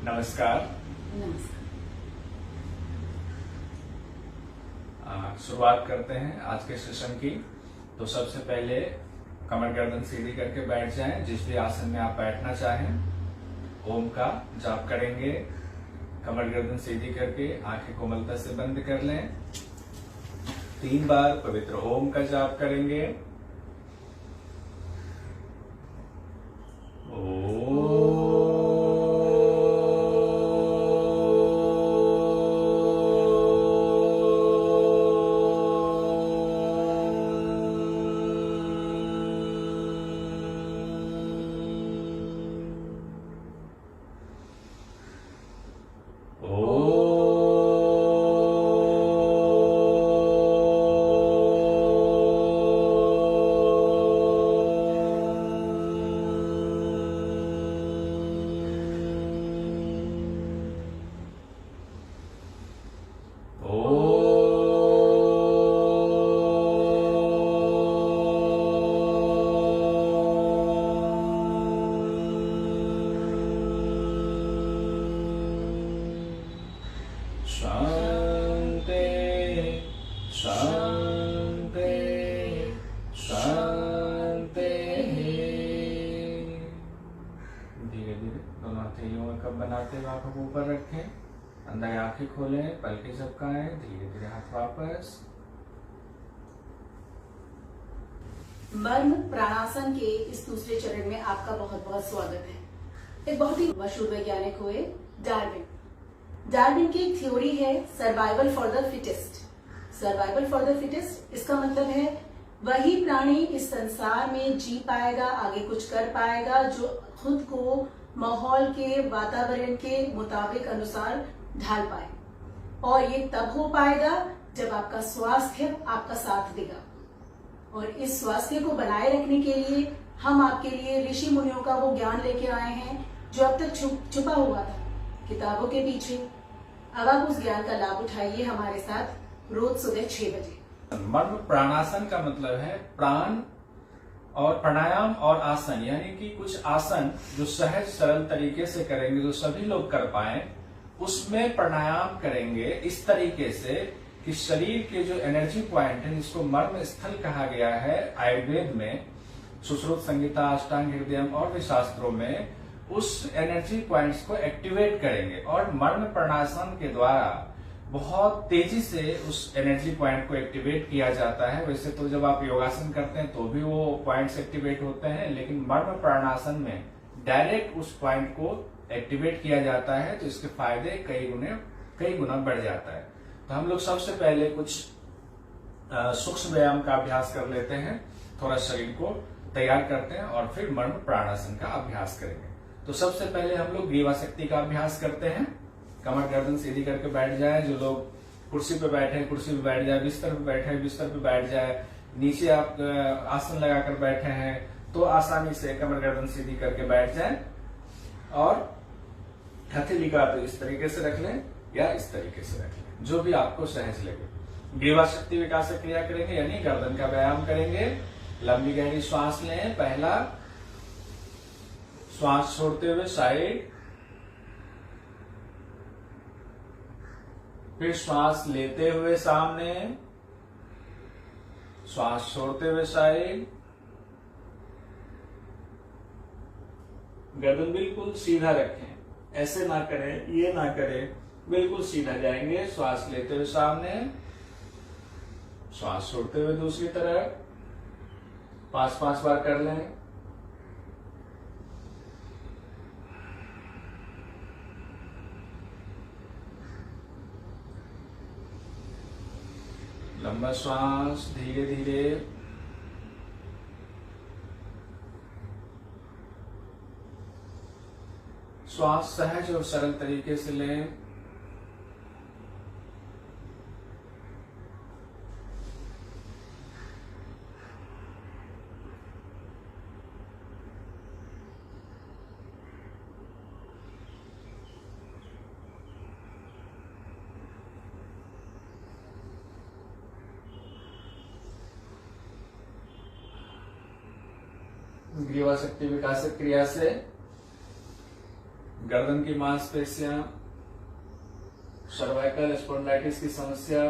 नमस्कार। नमस्कार। शुरुआत करते हैं आज के सेशन की। तो सबसे पहले कमर गर्दन सीधी करके बैठ जाएं। जिस भी आसन में आप बैठना चाहें ओम का जाप करेंगे। कमर गर्दन सीधी करके आंखें कोमलता से बंद कर लें। 3 बार पवित्र ओम का जाप करेंगे। शांति शांति शांति। धीरे धीरे दोनों हथेलियों में कप बनाते हुए आंखों को ऊपर रखें। अंदर आंखें खोलें, पलकें झपकाएं। धीरे धीरे हाथ वापस। मर्म प्राणासन के इस दूसरे चरण में आपका बहुत बहुत स्वागत है। एक बहुत ही मशहूर वैज्ञानिक हुए डार्विन। डार्विन की एक थ्योरी है survival for the fittest. Survival for the fittest इसका मतलब है वही प्राणी इस संसार में जी पाएगा, आगे कुछ कर पाएगा जो खुद को माहौल के, वातावरण के मुताबिक अनुसार ढाल पाए। और ये तब हो पाएगा जब आपका स्वास्थ्य आपका साथ देगा। और इस स्वास्थ्य को बनाए रखने के लिए हम आपके लिए ऋषि मुनियों का वो ज्ञान लेके आए हैं जो अब तक छुपा हुआ था किताबों के पीछे। अब आप उस ज्ञान का लाभ उठाइए हमारे साथ रोज सुबह 6 बजे। मर्म प्राणासन का मतलब है प्राण और प्राणायाम और आसन, यानी कि कुछ आसन जो सहज सरल तरीके से करेंगे, जो सभी लोग कर पाए, उसमें प्राणायाम करेंगे इस तरीके से कि शरीर के जो एनर्जी पॉइंट है, जिसको मर्म स्थल कहा गया है आयुर्वेद में, सुश्रुत संहिता, अष्टांग हृदयम और भी शास्त्रों में, उस एनर्जी पॉइंट्स को एक्टिवेट करेंगे। और मर्म प्राणायाम के द्वारा बहुत तेजी से उस एनर्जी पॉइंट को एक्टिवेट किया जाता है। वैसे तो जब आप योगासन करते हैं तो भी वो पॉइंट्स एक्टिवेट होते हैं, लेकिन मर्म प्राणायाम में डायरेक्ट उस पॉइंट को एक्टिवेट किया जाता है, तो इसके फायदे कई गुना बढ़ जाता है। तो हम लोग सबसे पहले कुछ सूक्ष्म व्यायाम का अभ्यास कर लेते हैं, थोड़ा शरीर को तैयार करते हैं और फिर मर्म प्राणायाम का अभ्यास करेंगे। तो सबसे पहले हम लोग ग्रीवा शक्ति का अभ्यास करते हैं। कमर गर्दन सीधी करके बैठ जाए। जो लोग कुर्सी पे बैठे हैं कुर्सी पे बैठ जाए, बिस्तर पे बैठे हैं बिस्तर पे बैठ जाए, नीचे आप आसन लगाकर बैठे हैं तो आसानी से कमर गर्दन सीधी करके बैठ जाए। और हथेली का तो इस तरीके से रख लें या इस तरीके से रख लें, जो भी आपको सहज लगे। ग्रीवा शक्ति विकास क्रिया करेंगे, यानी गर्दन का व्यायाम करेंगे। लंबी गहरी श्वास लें। पहला श्वास छोड़ते हुए साइड, फिर श्वास लेते हुए सामने, श्वास छोड़ते हुए साइड। गर्दन बिल्कुल सीधा रखें, ऐसे ना करें, ये ना करें, बिल्कुल सीधा जाएंगे। श्वास लेते हुए सामने, श्वास छोड़ते हुए दूसरी तरफ। 5 बार कर लें। लंबा श्वास, धीरे धीरे। श्वास सहज और सरल तरीके से लें। ग्रीवा शक्ति विकास क्रिया से गर्दन की मांसपेशियां, सर्वाइकल स्पॉन्डिलाइटिस की समस्या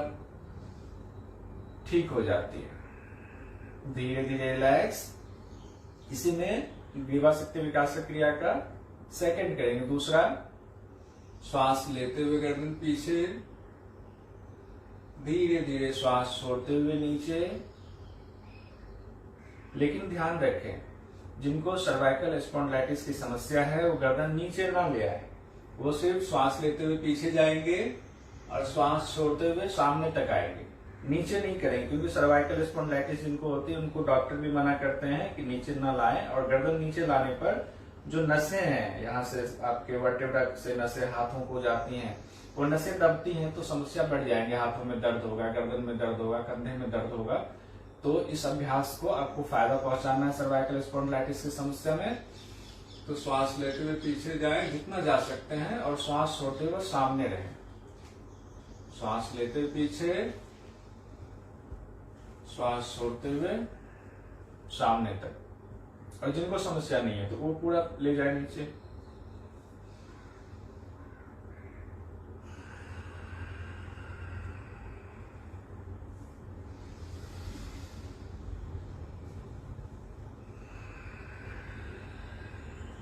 ठीक हो जाती है। धीरे धीरे रिलैक्स। इसी में ग्रीवा शक्ति विकास क्रिया का सेकंड करेंगे। दूसरा, श्वास लेते हुए गर्दन पीछे, धीरे धीरे श्वास छोड़ते हुए नीचे। लेकिन ध्यान रखें, जिनको सर्वाइकल स्पॉन्डिलाइटिस की समस्या है वो गर्दन नीचे ना ले आए, वो सिर्फ श्वास लेते हुए पीछे जाएंगे और श्वास छोड़ते हुए सामने तक आएंगे, नीचे नहीं करेंगे। क्योंकि सर्वाइकल स्पॉन्डिलाइटिस जिनको होती है उनको डॉक्टर भी मना करते हैं कि नीचे ना लाएं, और गर्दन नीचे लाने पर जो नसें हैं, यहाँ से आपके वर्टेब्रा से नसें हाथों को जाती हैं, वो नसें दबती हैं तो समस्या बढ़ जाएंगे। हाथों में दर्द होगा, गर्दन में दर्द होगा, कंधे में दर्द होगा। तो इस अभ्यास को आपको फायदा पहुंचाना है सर्वाइकल स्पॉन्डिलाइटिस की समस्या में। तो श्वास लेते हुए पीछे जाएं जितना जा सकते हैं और श्वास छोड़ते हुए सामने रहें। श्वास लेते हुए पीछे, श्वास छोड़ते हुए सामने तक। और जिनको समस्या नहीं है तो वो पूरा ले जाए नीचे।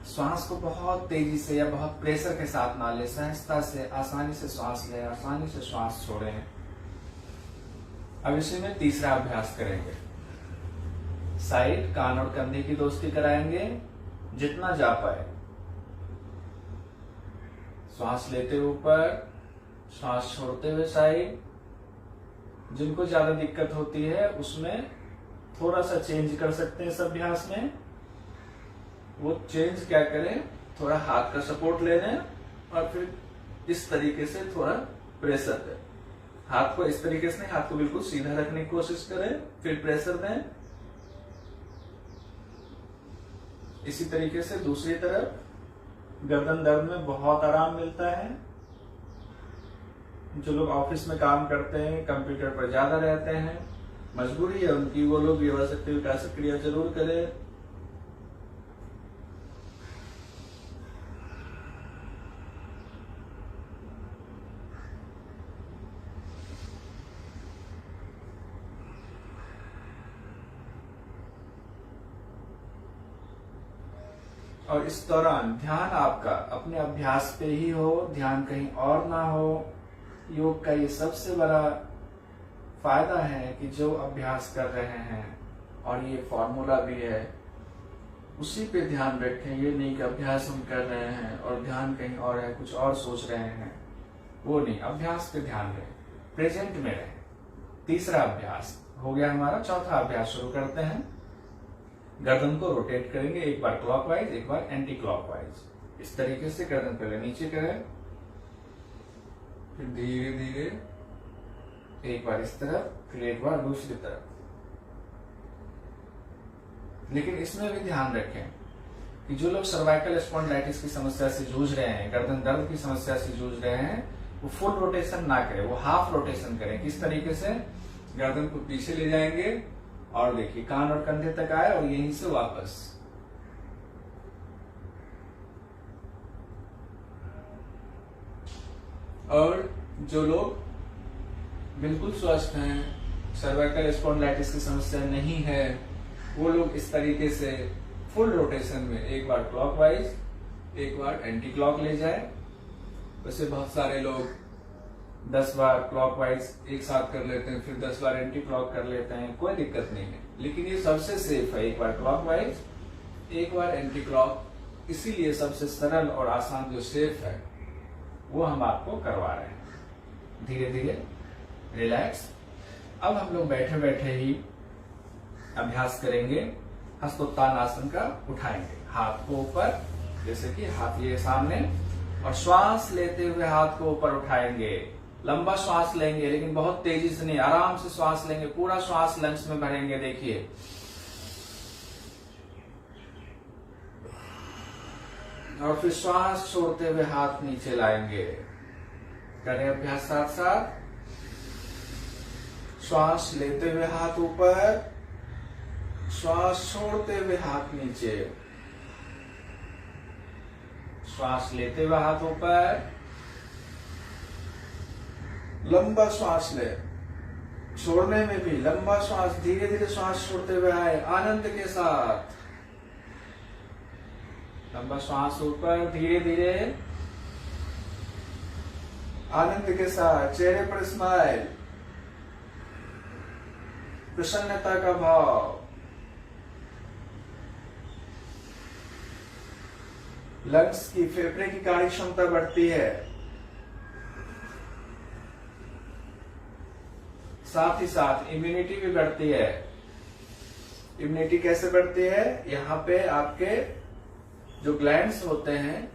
श्वास को बहुत तेजी से या बहुत प्रेशर के साथ ना ले, सहजता से आसानी से श्वास ले, आसानी से श्वास छोड़ें। अब इसी में तीसरा अभ्यास करेंगे। साइड, कान और कंधे की दोस्ती कराएंगे जितना जा पाए। श्वास लेते हुए ऊपर, श्वास छोड़ते हुए साइड। जिनको ज्यादा दिक्कत होती है उसमें थोड़ा सा चेंज कर सकते हैं इस अभ्यास में। वो चेंज क्या करें, थोड़ा हाथ का सपोर्ट ले लें और फिर इस तरीके से थोड़ा प्रेशर दें। हाथ को इस तरीके से नहीं, हाथ को बिल्कुल सीधा रखने की कोशिश करें, फिर प्रेशर दें। इसी तरीके से दूसरी तरफ। गर्दन दर्द में बहुत आराम मिलता है। जो लोग ऑफिस में काम करते हैं, कंप्यूटर पर ज्यादा रहते हैं, मजबूरी है उनकी, वो लोग ग्रीवा शक्ति विकास क्रिया जरूर करें। और इस दौरान ध्यान आपका अपने अभ्यास पे ही हो, ध्यान कहीं और ना हो। योग का ये सबसे बड़ा फायदा है कि जो अभ्यास कर रहे हैं, और ये फॉर्मूला भी है, उसी पे ध्यान रखें। ये नहीं कि अभ्यास हम कर रहे हैं और ध्यान कहीं और है, कुछ और सोच रहे हैं, वो नहीं। अभ्यास पे ध्यान रहे, प्रेजेंट में रहे। तीसरा अभ्यास हो गया हमारा। चौथा अभ्यास शुरू करते हैं। गर्दन को रोटेट करेंगे, एक बार क्लॉकवाइज, एक बार एंटी क्लॉकवाइज। इस तरीके से गर्दन पहले नीचे करें, फिर धीरे धीरे एक बार इस तरफ, फिर एक बार दूसरी तरफ। लेकिन इसमें भी ध्यान रखें कि जो लोग सर्वाइकल स्पॉन्डिलाइटिस की समस्या से जूझ रहे हैं, गर्दन दर्द की समस्या से जूझ रहे हैं, वो फुल रोटेशन ना करें, वो हाफ रोटेशन करें। किस तरीके से, गर्दन को पीछे ले जाएंगे और देखिए कान और कंधे तक आए और यहीं से वापस। और जो लोग बिल्कुल स्वस्थ हैं, सर्वाइकल स्पॉन्डिलाइटिस की समस्या नहीं है, वो लोग इस तरीके से फुल रोटेशन में एक बार क्लॉकवाइज, एक बार एंटी क्लॉक ले जाए। वैसे बहुत सारे लोग 10 बार क्लॉकवाइज एक साथ कर लेते हैं, फिर 10 बार एंटी क्लॉक कर लेते हैं, कोई दिक्कत नहीं है। लेकिन ये सबसे सेफ है, एक बार क्लॉकवाइज, एक बार एंटी क्लॉक। इसीलिए सबसे सरल और आसान जो सेफ है वो हम आपको करवा रहे हैं। धीरे धीरे रिलैक्स। अब हम लोग बैठे बैठे ही अभ्यास करेंगे हस्तोत्थान आसन का। उठाएंगे हाथ को ऊपर, जैसे कि हाथ ये सामने, और श्वास लेते हुए हाथ को ऊपर उठाएंगे। लंबा श्वास लेंगे, लेकिन बहुत तेजी से नहीं, आराम से श्वास लेंगे। पूरा श्वास लंग्स में भरेंगे। देखिए, और फिर श्वास छोड़ते हुए हाथ नीचे लाएंगे। करें अभ्यास साथ साथ। श्वास लेते हुए हाथ ऊपर, श्वास छोड़ते हुए हाथ नीचे। श्वास लेते हुए हाथ ऊपर, लंबा श्वास ले, छोड़ने में भी लंबा श्वास, धीरे धीरे श्वास छोड़ते हुए आए आनंद के साथ। लंबा श्वास ऊपर, धीरे धीरे आनंद के साथ, चेहरे पर स्माइल, प्रसन्नता का भाव। लंग्स की, फेफड़े की कार्य क्षमता बढ़ती है, साथ ही साथ इम्यूनिटी भी बढ़ती है। इम्यूनिटी कैसे बढ़ती है? यहाँ पे आपके जो ग्लैंड्स होते हैं,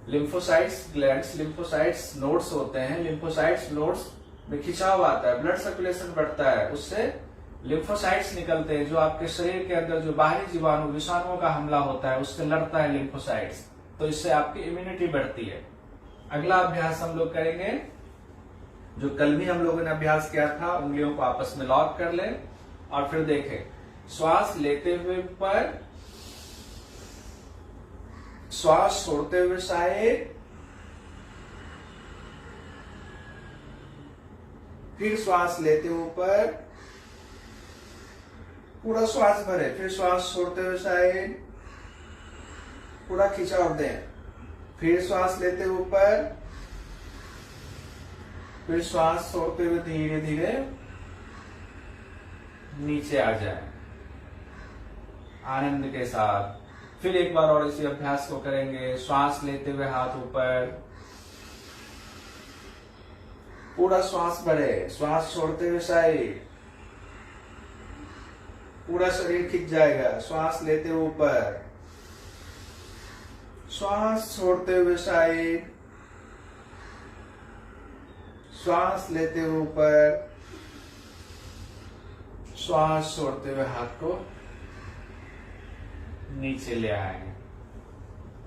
लिम्फोसाइट्स ग्लैंड्स, लिम्फोसाइट्स नोड्स होते हैं, लिम्फोसाइट्स नोड्स में खिंचाव आता है, ब्लड सर्कुलेशन बढ़ता है, उससे लिम्फोसाइट्स निकलते हैं जो आपके शरीर के अंदर जो बाहरी जीवाणु विषाणुओं का हमला होता है उससे लड़ता है लिम्फोसाइट्स, तो इससे आपकी इम्यूनिटी बढ़ती है। अगला अभ्यास हम लोग करेंगे जो कल भी हम लोगों ने अभ्यास किया था, उंगलियों को आपस में लॉक कर लें और फिर देखें, श्वास लेते हुए ऊपर, श्वास छोड़ते हुए साइड, फिर श्वास लेते हुए ऊपर, पूरा श्वास भरे, फिर श्वास छोड़ते हुए साइड, पूरा खिंचाव दें, फिर श्वास लेते हुए ऊपर, फिर श्वास छोड़ते हुए धीरे धीरे नीचे आ जाए आनंद के साथ। फिर एक बार और इसी अभ्यास को करेंगे, श्वास लेते हुए हाथ ऊपर, पूरा श्वास बढ़े, श्वास छोड़ते हुए साइड, पूरा शरीर खिंच जाएगा, श्वास लेते हुए ऊपर, श्वास छोड़ते हुए साइड, श्वास लेते हुए ऊपर, श्वास छोड़ते हुए हाथ को नीचे ले आएंगे,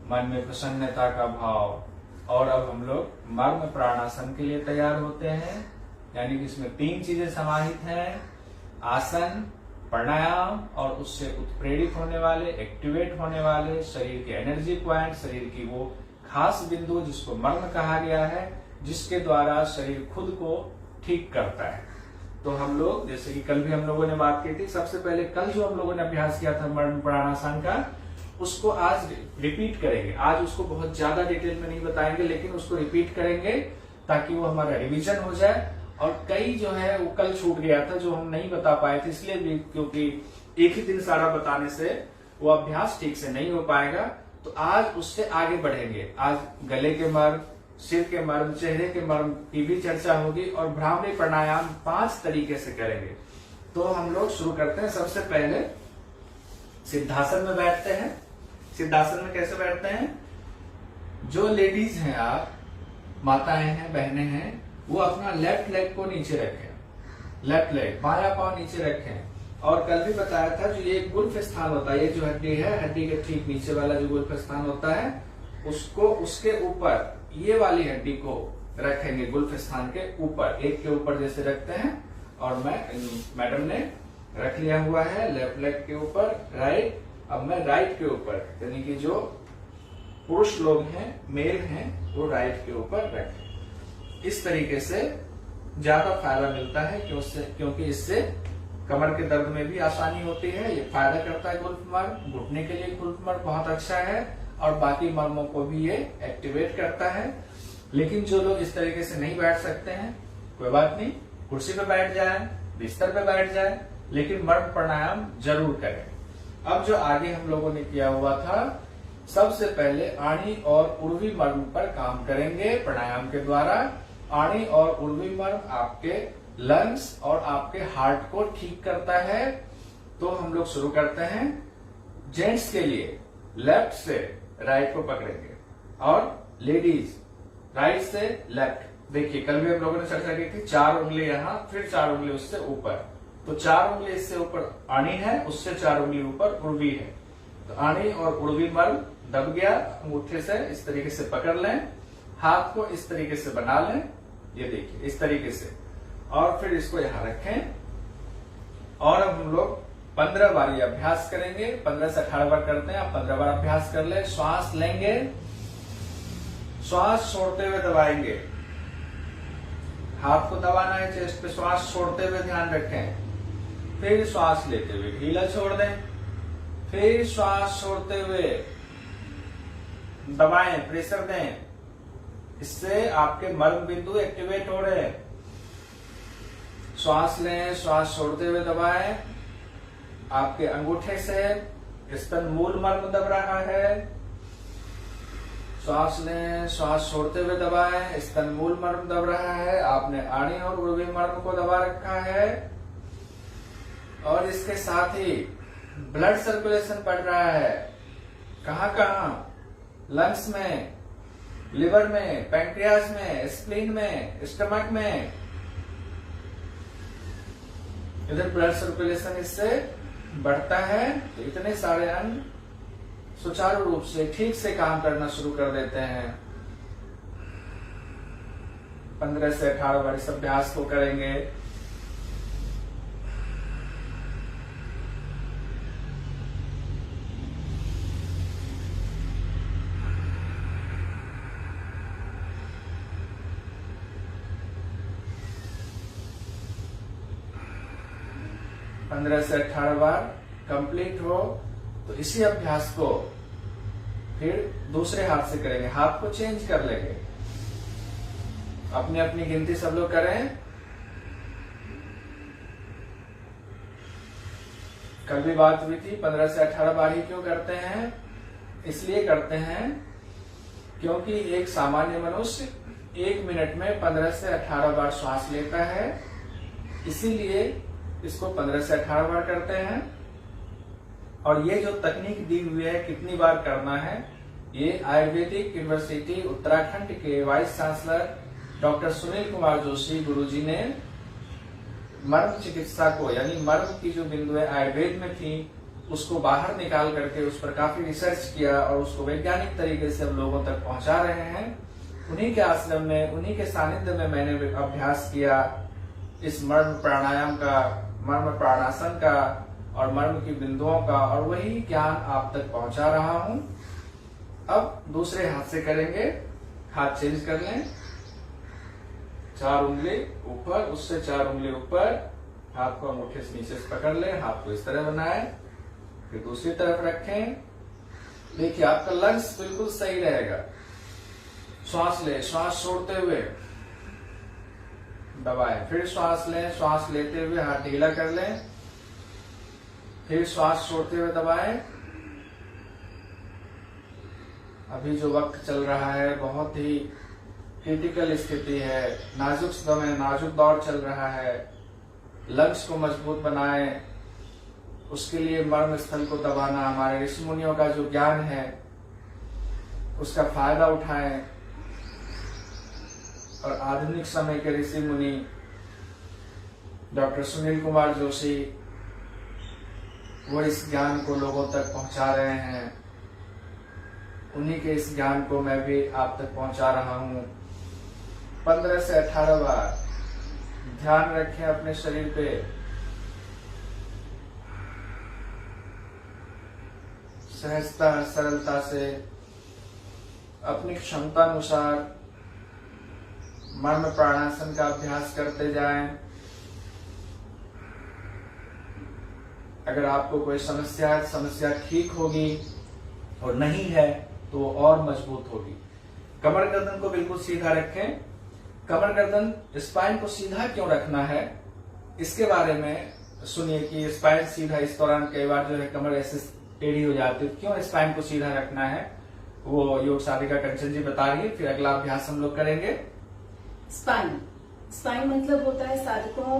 मन में प्रसन्नता का भाव। और अब हम लोग मर्म प्राणासन के लिए तैयार होते हैं, यानी कि इसमें 3 चीजें समाहित हैं, आसन, प्राणायाम और उससे उत्प्रेरित होने वाले, एक्टिवेट होने वाले शरीर के एनर्जी पॉइंट, शरीर की वो खास बिंदु जिसको मर्म कहा गया है, जिसके द्वारा शरीर खुद को ठीक करता है। तो हम लोग, जैसे कि कल भी हम लोगों ने बात की थी, सबसे पहले कल जो हम लोगों ने अभ्यास किया था मर्म प्राणायाम का, उसको आज रिपीट करेंगे। आज उसको बहुत ज्यादा डिटेल में नहीं बताएंगे, लेकिन उसको रिपीट करेंगे ताकि वो हमारा रिवीजन हो जाए। और कई जो है वो कल छूट गया था जो हम नहीं बता पाए थे, इसलिए भी क्योंकि एक ही दिन सारा बताने से वो अभ्यास ठीक से नहीं हो पाएगा। तो आज उससे आगे बढ़ेंगे। आज गले के मर्म, सिर के मर्म, चेहरे के मर्म की भी चर्चा होगी और भ्रामरी प्राणायाम 5 तरीके से करेंगे। तो हम लोग शुरू करते हैं। सबसे पहले सिद्धासन में बैठते हैं। सिद्धासन में कैसे बैठते हैं? जो लेडीज हैं, आप माताएं हैं, बहनें हैं, वो अपना लेफ्ट लेग को नीचे रखें, लेफ्ट लेग, बायां पांव नीचे रखें। और कल भी बताया था जो ये गुल्फ स्थान होता है, ये जो हड्डी है, हड्डी के ठीक नीचे वाला जो गुल्फ स्थान होता है, उसको उसके ऊपर ये वाली हड्डी को रखेंगे, गुल्फ स्थान के ऊपर, एक के ऊपर जैसे रखते हैं। और मैडम ने रख लिया हुआ है लेफ्ट लेग के ऊपर, राइट। अब मैं राइट के ऊपर, यानी कि जो पुरुष लोग हैं, मेल हैं, वो राइट के ऊपर रखें। इस तरीके से ज्यादा फायदा मिलता है क्योंकि इससे कमर के दर्द में भी आसानी होती है। ये फायदा करता है गुल्फ मर्म, घुटने के लिए गुल्फ मर्म बहुत अच्छा है और बाकी मर्मों को भी ये एक्टिवेट करता है। लेकिन जो लोग इस तरीके से नहीं बैठ सकते हैं, कोई बात नहीं, कुर्सी पे बैठ जाए, बिस्तर पे बैठ जाए, लेकिन मर्म प्राणायाम जरूर करें। अब जो आगे हम लोगों ने किया हुआ था, सबसे पहले आणी और उर्वी मर्म पर काम करेंगे प्राणायाम के द्वारा। आणी और उर्वी मर्म आपके लंग्स और आपके हार्ट को ठीक करता है। तो हम लोग शुरू करते हैं। जेंट्स के लिए लेफ्ट से राइट को पकड़ेंगे और लेडीज राइट से लेफ्ट। देखिए कल भी हम लोगों ने चर्चा की थी, 4 उंगली यहाँ, फिर 4 उंगली उससे ऊपर। तो 4 उंगली इससे ऊपर आणी है, उससे 4 उंगली ऊपर उर्वी है। तो आणी और उर्वी मर्म दब गया, अंगूठे से इस तरीके से पकड़ लें, हाथ को इस तरीके से बना लें, ये देखिए इस तरीके से, और फिर इसको यहां रखें। और अब हम लोग 15 बार ये अभ्यास करेंगे। 15 से 18 बार करते हैं, आप 15 बार अभ्यास कर ले। श्वास लेंगे, श्वास छोड़ते हुए दबाएंगे। हाथ को दबाना है चेस्ट पे, श्वास छोड़ते हुए ध्यान रखें। फिर श्वास लेते हुए ढीला छोड़ दें, फिर श्वास छोड़ते हुए दबाएं, प्रेशर दें। इससे आपके मर्म बिंदु एक्टिवेट हो रहे हैं। श्वास लें, श्वास छोड़ते हुए दबाएं। आपके अंगूठे से स्तन मूल मर्म दब रहा है। श्वास लें, श्वास छोड़ते हुए दबाएं। स्तन मूल मर्म दब रहा है। आपने आणी और उर्वी मर्म को दबा रखा है और इसके साथ ही ब्लड सर्कुलेशन बढ़ रहा है। कहां कहां? लंग्स में, लिवर में, पैंक्रियाज में, स्प्लीन में, स्टमक में। इधर ब्लड सर्कुलेशन इससे बढ़ता है तो इतने सारे अंग सुचारू रूप से ठीक से काम करना शुरू कर देते हैं। 15 से 18 बार इस अभ्यास को करेंगे। पंद्रह से 18 बार कंप्लीट हो तो इसी अभ्यास को फिर दूसरे हाथ से करेंगे। हाथ को चेंज कर लेंगे। अपनी अपनी गिनती सब लोग करें। कल भी बात हुई थी 15 से 18 बार ही क्यों करते हैं? इसलिए करते हैं क्योंकि एक सामान्य मनुष्य 1 मिनट में 15 से 18 बार श्वास लेता है। इसीलिए इसको 15 से 18 बार करते हैं। और ये जो तकनीक दी हुई है कितनी बार करना है, ये आयुर्वेदिक यूनिवर्सिटी उत्तराखंड के vice chancellor doctor Sunil Kumar Joshi गुरुजी ने मर्म चिकित्सा को, यानी मर्म की जो बिंदुएं आयुर्वेद में थी उसको बाहर निकाल करके उस पर काफी रिसर्च किया और उसको वैज्ञानिक तरीके से हम लोगों तक पहुंचा रहे हैं। उन्हीं के आश्रम में, उन्हीं के सानिध्य में मैंने अभ्यास किया इस मर्म प्राणायाम का, मर्म प्राणासन का और मर्म की बिंदुओं का, और वही ज्ञान आप तक पहुंचा रहा हूं। अब दूसरे हाथ से करेंगे। हाथ चेंज कर लें। 4 उंगली ऊपर, उससे 4 उंगली ऊपर। हाथ को अंगूठे से नीचे से पकड़ लें। हाथ को इस तरह बनाएं, फिर दूसरी तरफ रखें। देखिए आपका लंग्स बिल्कुल सही रहेगा। श्वास ले, श्वास छोड़ते हुए दबाएं, फिर श्वास लें, श्वास लेते हुए हाथ ढीला कर लें, फिर श्वास छोड़ते हुए दबाएं। अभी जो वक्त चल रहा है बहुत ही क्रिटिकल स्थिति है, नाजुक समय, नाजुक दौर चल रहा है। लंग्स को मजबूत बनाएं, उसके लिए मर्म स्थल को दबाना, हमारे ऋषि मुनियों का जो ज्ञान है उसका फायदा उठाएं। और आधुनिक समय के ऋषि मुनि डॉक्टर सुनील कुमार जोशी वो इस ज्ञान को लोगों तक पहुंचा रहे हैं। उन्हीं के इस ज्ञान को मैं भी आप तक पहुंचा रहा हूं। 15 से 18 बार ध्यान रखें अपने शरीर पे। सहजता, सरलता से अपनी क्षमता अनुसार मर्म प्राणासन का अभ्यास करते जाएं। अगर आपको कोई समस्या है, समस्या ठीक होगी, और नहीं है तो और मजबूत होगी। कमर गर्दन को बिल्कुल सीधा रखें। कमर गर्दन, स्पाइन को सीधा क्यों रखना है इसके बारे में सुनिए कि स्पाइन सीधा, इस दौरान कई बार जो है कमर ऐसे टेढ़ी हो जाती है। क्यों स्पाइन को सीधा रखना है वो योग साधिका कंचन जी बता रही है। फिर अगला अभ्यास हम लोग करेंगे। स्पाइन मतलब होता है साधकों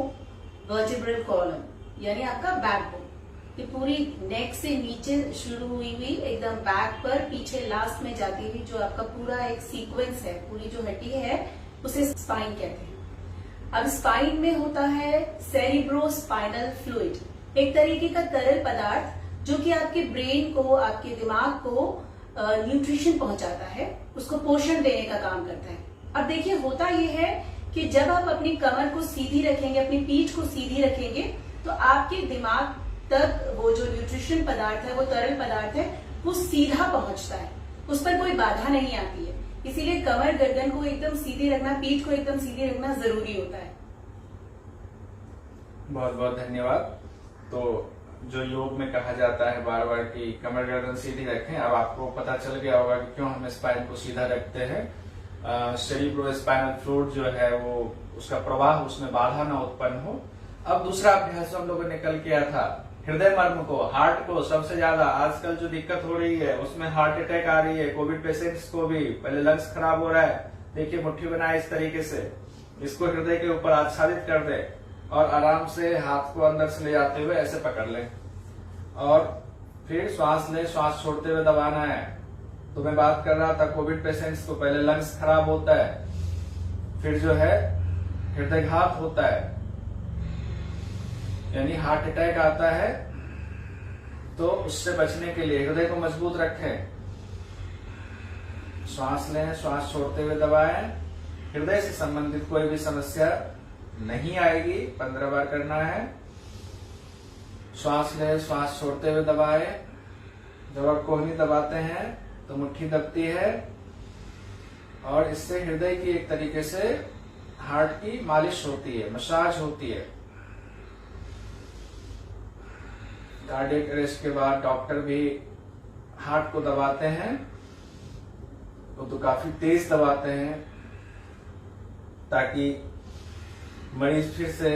वर्टिब्रल कॉलम, यानी आपका बैकबोन। ये पूरी नेक से नीचे शुरू हुई एकदम बैक पर पीछे लास्ट में जाती हुई जो आपका पूरा एक सीक्वेंस है, पूरी जो हड्डी है उसे स्पाइन कहते हैं। अब स्पाइन में होता है सेरिब्रोस्पाइनल फ्लूइड, एक तरीके का तरल पदार्थ जो कि आपके ब्रेन को, आपके दिमाग को न्यूट्रिशन पहुंचाता है, उसको पोषण देने का काम करता है। अब देखिए होता यह है कि जब आप अपनी कमर को सीधी रखेंगे, अपनी पीठ को सीधी रखेंगे, तो आपके दिमाग तक वो जो न्यूट्रिशन पदार्थ है, वो तरल पदार्थ है, वो सीधा पहुंचता है, उस पर कोई बाधा नहीं आती है। इसीलिए कमर गर्दन को एकदम सीधी रखना, पीठ को एकदम सीधी रखना जरूरी होता है। बहुत बहुत धन्यवाद। तो जो योग में कहा जाता है बार बार कि कमर गर्दन सीधी रखें, अब आपको पता चल गया होगा कि क्यों हम स्पाइन को सीधा रखते हैं। सेरिब्रोस्पाइनल फ्लूइड जो है वो उसका प्रवाह उसमें बाधा ना उत्पन्न हो। अब दूसरा अभ्यास हम लोगों ने कल किया था, हृदय मर्म को, हार्ट को। सबसे ज्यादा आजकल जो दिक्कत हो रही है उसमें हार्ट अटैक आ रही है, कोविड पेशेंट्स को भी पहले लंग्स खराब हो रहा है। देखिए मुट्ठी बनाए इस तरीके से, इसको हृदय के ऊपर आच्छादित कर दे और आराम से हाथ को अंदर से ले जाते हुए ऐसे पकड़ ले और फिर श्वास ले, श्वास छोड़ते हुए दबाना है। तो मैं बात कर रहा था कोविड पेशेंट्स को पहले लंग्स खराब होता है, फिर जो है हृदयघात होता है, यानी हार्ट अटैक आता है। तो उससे बचने के लिए हृदय को मजबूत रखें, श्वास लें, श्वास छोड़ते हुए दबाएं। हृदय से संबंधित कोई भी समस्या नहीं आएगी। 15 बार करना है। श्वास ले, श्वास छोड़ते हुए दबाएं। जब आप कोहनी दबाते हैं तो मुट्ठी दबती है और इससे हृदय की एक तरीके से हार्ट की मालिश होती है, मसाज होती है। कार्डियक अरेस्ट के बाद डॉक्टर भी हार्ट को दबाते हैं, वो तो काफी तेज दबाते हैं ताकि मरीज फिर से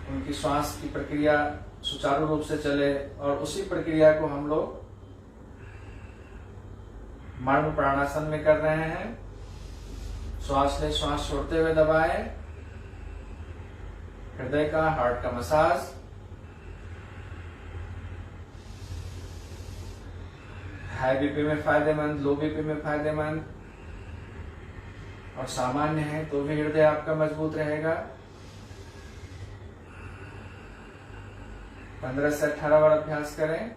उनकी श्वास की प्रक्रिया सुचारू रूप से चले। और उसी प्रक्रिया को हम लोग मर्म प्राणासन में कर रहे हैं। श्वास ले, श्वास छोड़ते हुए दबाएं। हृदय का, हार्ट का मसाज। हाई बीपी में फायदेमंद, लो बीपी में फायदेमंद, और सामान्य है तो भी हृदय आपका मजबूत रहेगा। 15 से 18 बार अभ्यास करें।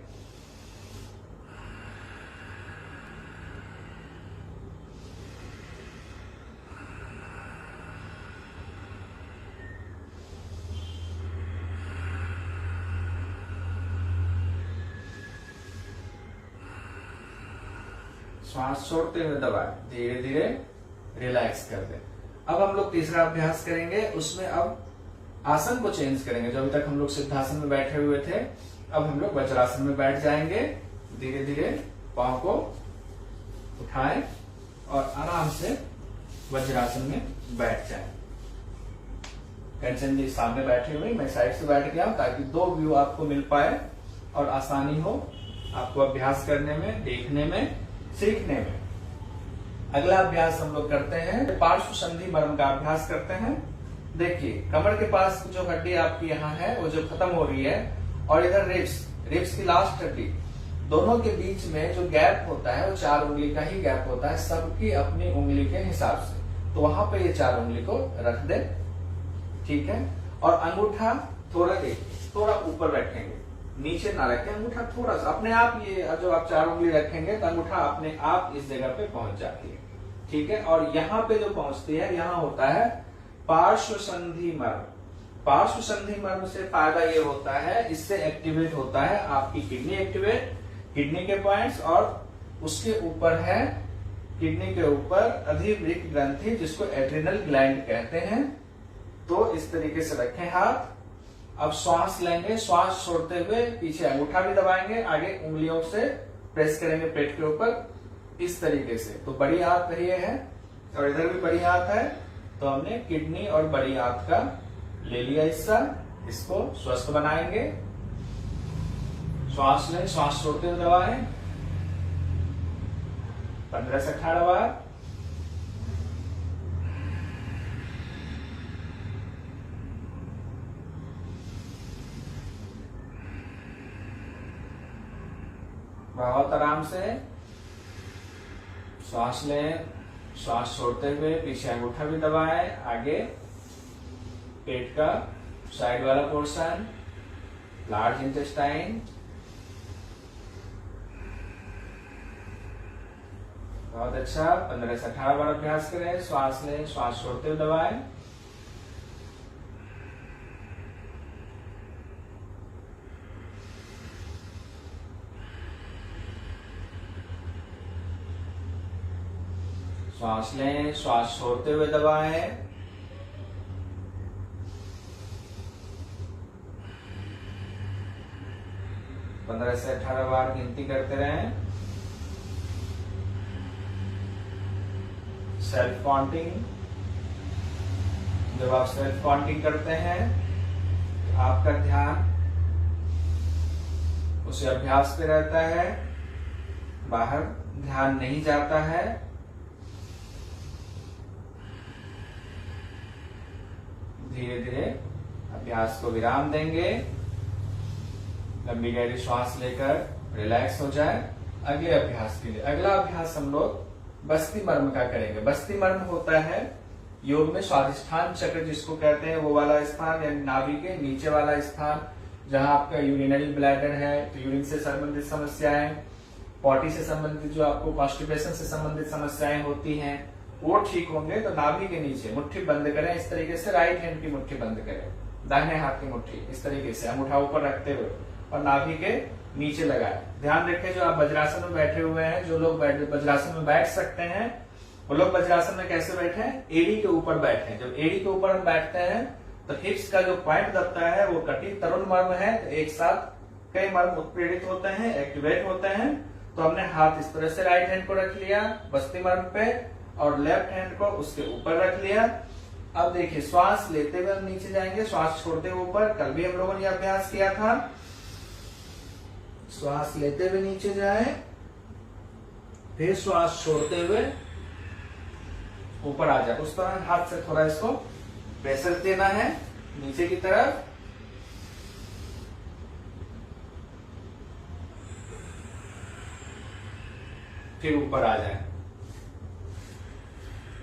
श्वास छोड़ते हुए दबाएं, धीरे धीरे रिलैक्स कर दें। अब हम लोग तीसरा अभ्यास करेंगे, उसमें अब आसन को चेंज करेंगे। जो अभी तक हम लोग सिद्धासन में बैठे हुए थे, अब हम लोग वज्रासन में बैठ जाएंगे। धीरे धीरे पांव को उठाएं और आराम से वज्रासन में बैठ जाएं। कंचन जी सामने बैठे हुए, मैं साइड से बैठ गया ताकि 2 व्यू आपको मिल पाए और आसानी हो आपको अभ्यास करने में, देखने में, सीखने में। अगला अभ्यास हम लोग करते हैं पार्श्व संधि मर्म का अभ्यास करते हैं। देखिए कमर के पास जो हड्डी आपकी यहाँ है वो जो खत्म हो रही है, और इधर रिब्स की लास्ट हड्डी, दोनों के बीच में जो गैप होता है वो 4 उंगली का ही गैप होता है, सबकी अपनी उंगली के हिसाब से। तो वहां पे ये 4 उंगली को रख दे, ठीक है। और अंगूठा थोड़ा ऊपर रखेंगे, नीचे ना रखें। अंगूठा थोड़ा सा अपने आप, ये जो आप 4 उंगली रखेंगे तो अंगूठा अपने आप इस जगह पे पहुंच जाती है, ठीक है। और यहाँ पे जो पहुंचती है, यहाँ होता है पार्श्व संधि मर्म। पार्श्व संधि मर्म से फायदा ये होता है, इससे एक्टिवेट होता है आपकी किडनी एक्टिवेट, किडनी के पॉइंट्स, और उसके ऊपर है किडनी के ऊपर अधिवृक्क ग्रंथि, जिसको एड्रिनल ग्लैंड कहते हैं। तो इस तरीके से रखें हाथ। अब श्वास लेंगे, श्वास छोड़ते हुए पीछे अंगूठा भी दबाएंगे, आगे उंगलियों से प्रेस करेंगे पेट के ऊपर इस तरीके से। तो बड़ी हाथ ये है और इधर भी बड़ी हाथ है, तो हमने किडनी और बड़ी हाथ का ले लिया हिस्सा, इसको स्वस्थ बनाएंगे। श्वास लें, श्वास छोड़ते हुए दबाएं 15 से 18 बार। बहुत आराम से श्वास लें, श्वास छोड़ते हुए पीछे अंगूठा भी दबाएं, आगे पेट का साइड वाला पोर्शन, लार्ज इंटेस्टाइन। बहुत अच्छा। 15 से 18 बार अभ्यास करें। श्वास लें, श्वास छोड़ते हुए दबाएं। श्वास लें, श्वास छोड़ते हुए दबाएं। पंद्रह से 18 बार गिनती करते रहें। सेल्फ काउंटिंग, जब आप सेल्फ काउंटिंग करते हैं तो आपका ध्यान उस अभ्यास पे रहता है, बाहर ध्यान नहीं जाता है। धीरे धीरे अभ्यास को विराम देंगे। लंबी गहरी श्वास लेकर रिलैक्स हो जाए। अगले अभ्यास के लिए अगला अभ्यास हम लोग बस्ती मर्म का करेंगे। बस्ती मर्म होता है योग में स्वादिष्ठान चक्र जिसको कहते हैं, वो वाला स्थान, यानी नाभि के नीचे वाला स्थान, जहां आपका यूरिनरी ब्लैडर है, तो यूरिन से संबंधित समस्याएं, पॉटी से संबंधित जो आपको कॉन्स्टिपेशन से संबंधित समस्याएं होती हैं, वो ठीक होंगे। तो नाभि के नीचे मुट्ठी बंद करें, इस तरीके से राइट हैंड की मुट्ठी बंद करें, दाहिने हाथ की मुट्ठी इस तरीके से अंगूठा ऊपर रखते हुए और नाभि के नीचे लगाए। ध्यान रखें जो आप वज्रासन में बैठे हुए हैं, जो लोग वज्रासन में बैठ सकते हैं वो लोग वज्रासन में कैसे बैठे हैं, एड़ी के ऊपर बैठे। जब एड़ी के ऊपर हम बैठते हैं तो हिप्स का जो पॉइंट दबता है वो कटी तरुण मर्म है। तो एक साथ कई मर्म उत्प्रेरित होते हैं, एक्टिवेट होते हैं। तो हमने हाथ इस तरह से राइट हैंड को रख लिया बस्ती मर्म पे और लेफ्ट हैंड को उसके ऊपर रख लिया। अब देखिए श्वास लेते हुए हम नीचे जाएंगे, श्वास छोड़ते हुए ऊपर। कल भी हम लोगों ने अभ्यास किया था। श्वास लेते हुए नीचे जाए, फिर श्वास छोड़ते हुए ऊपर आ जाए। उस तरह हाथ से थोड़ा इसको प्रेशर देना है नीचे की तरफ। फिर ऊपर आ जाए।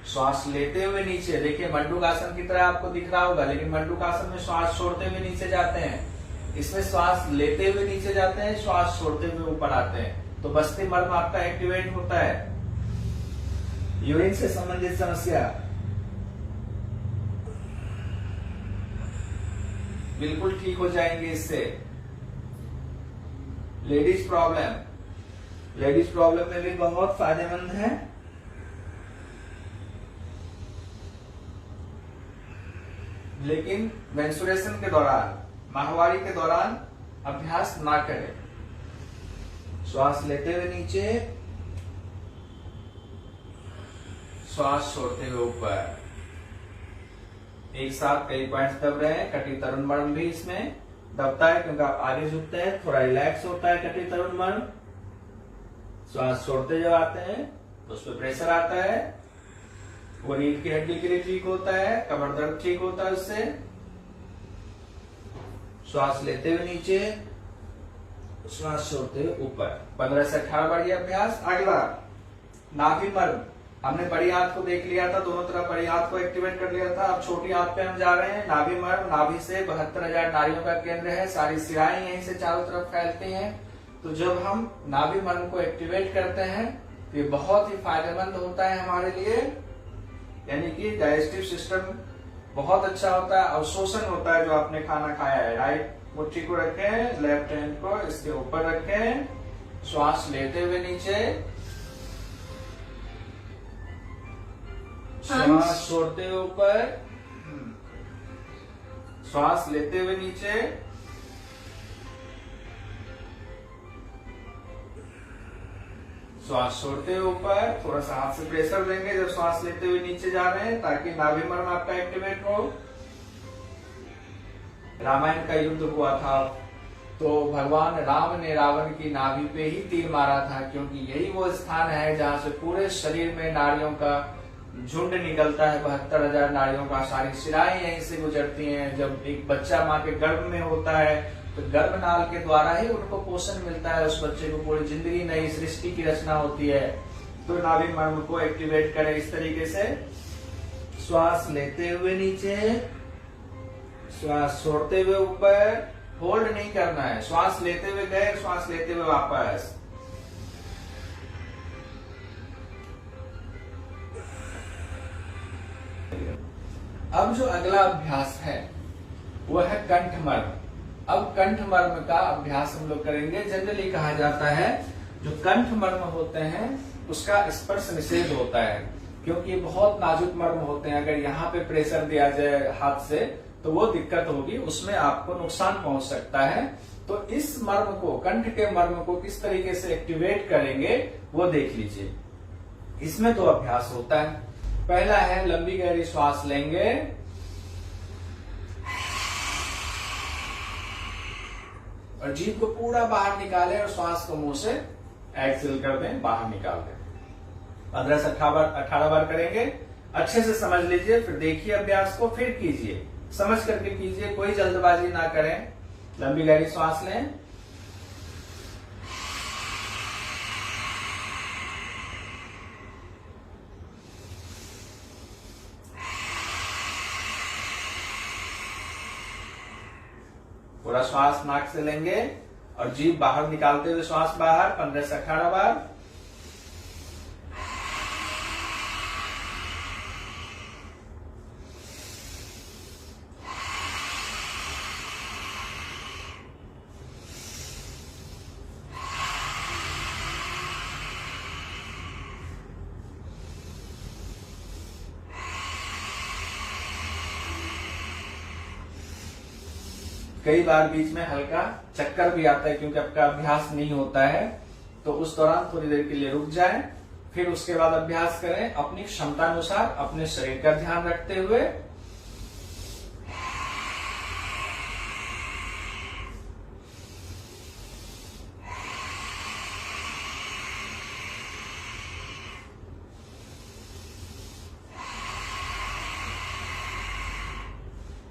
श्वास लेते हुए नीचे, देखिए मंडूकासन की तरह आपको दिख रहा होगा, लेकिन मंडूकासन में श्वास छोड़ते हुए नीचे जाते हैं। इसमें श्वास लेते हुए नीचे जाते हैं, श्वास छोड़ते हुए ऊपर आते हैं। तो बस्ती मर्म आपका एक्टिवेट होता है। यूरिन से संबंधित समस्या बिल्कुल ठीक हो जाएंगे इससे। लेडीज प्रॉब्लम में भी बहुत फायदेमंद है। लेकिन मेंस्ट्रुएशन के दौरान, माहवारी के दौरान अभ्यास ना करें। श्वास लेते हुए नीचे, श्वास छोड़ते हुए ऊपर। एक साथ कई पॉइंट्स दब रहे हैं। कटी तरुण मर्म भी इसमें दबता है क्योंकि आप आगे झुकते हैं, थोड़ा रिलैक्स होता है कटी तरुण मर्म। श्वास छोड़ते जब आते हैं तो उस पर प्रेशर आता है, वो रीढ़ की हड्डी के लिए ठीक होता है, कमर दर्द ठीक होता है उससे। श्वास लेते हुए नीचे, श्वास छोड़ते हुए ऊपर। 15 से 18 बार ये अभ्यास। अगला नाभि मर्म। हमने बड़ी आंत को देख लिया था, दोनों तरफ बड़ी आंत को एक्टिवेट कर लिया था। अब छोटी आंत पे हम जा रहे हैं। नाभि मर्म, नाभि से 72,000 नाड़ियों का केंद्र है। सारी शिराएं यहीं से चारों तरफ फैलती हैं। तो जब हम नाभि मर्म को एक्टिवेट करते हैं तो ये बहुत ही फायदेमंद होता है हमारे लिए। यानी कि डाइजेस्टिव सिस्टम बहुत अच्छा होता है। अवशोषण होता है जो आपने खाना खाया है। राइट मुट्ठी को रखें, लेफ्ट हैंड को इसके ऊपर रखें। श्वास लेते हुए नीचे, श्वास छोड़ते हुए ऊपर। श्वास लेते हुए नीचे, श्वास छोड़ते हुए ऊपर। थोड़ा सा हाथ से प्रेशर देंगे जब श्वास लेते हुए नीचे जा रहे हैं, ताकि नाभि मर्म आपका एक्टिवेट हो। रामायण का युद्ध हुआ था तो भगवान राम ने रावण की नाभि पे ही तीर मारा था, क्योंकि यही वो स्थान है जहां से पूरे शरीर में नाड़ियों का झुंड निकलता है। 72,000 नाड़ियों का। सारी शिराएं यहीं से गुजरती हैं। जब एक बच्चा माँ के गर्भ में होता है तो गर्भनाल के द्वारा ही उनको पोषण मिलता है। उस बच्चे को पूरी जिंदगी नई सृष्टि की रचना होती है। तो नाभि मर्म को एक्टिवेट करें इस तरीके से। श्वास लेते हुए नीचे, श्वास छोड़ते हुए ऊपर। होल्ड नहीं करना है। श्वास लेते हुए गए, श्वास लेते हुए वापस। अब जो अगला अभ्यास है वो है कंठ मर्म। अब कंठ मर्म का अभ्यास हम लोग करेंगे। जनरली कहा जाता है जो कंठ मर्म होते हैं उसका स्पर्श निषेध होता है, क्योंकि ये बहुत नाजुक मर्म होते हैं। अगर यहाँ पे प्रेशर दिया जाए हाथ से तो वो दिक्कत होगी, उसमें आपको नुकसान पहुंच सकता है। तो इस मर्म को, कंठ के मर्म को किस तरीके से एक्टिवेट करेंगे वो देख लीजिए। इसमें 2 अभ्यास होता है। पहला है लंबी गहरी श्वास लेंगे और जीभ को पूरा बाहर निकालें और श्वास को मुंह से एक्सेल कर दें, बाहर निकाल दें। 15 से 18 बार करेंगे। अच्छे से समझ लीजिए, फिर देखिए अभ्यास को, फिर कीजिए, समझ करके कीजिए, कोई जल्दबाजी ना करें। लंबी गहरी श्वास लें, पूरा श्वास नाक से लेंगे और जीभ बाहर निकालते हुए श्वास बाहर 15 से 18 बार। कई बार बीच में हल्का चक्कर भी आता है क्योंकि आपका अभ्यास नहीं होता है, तो उस दौरान थोड़ी देर के लिए रुक जाएं, फिर उसके बाद अभ्यास करें अपनी क्षमता अनुसार, अपने शरीर का ध्यान रखते हुए।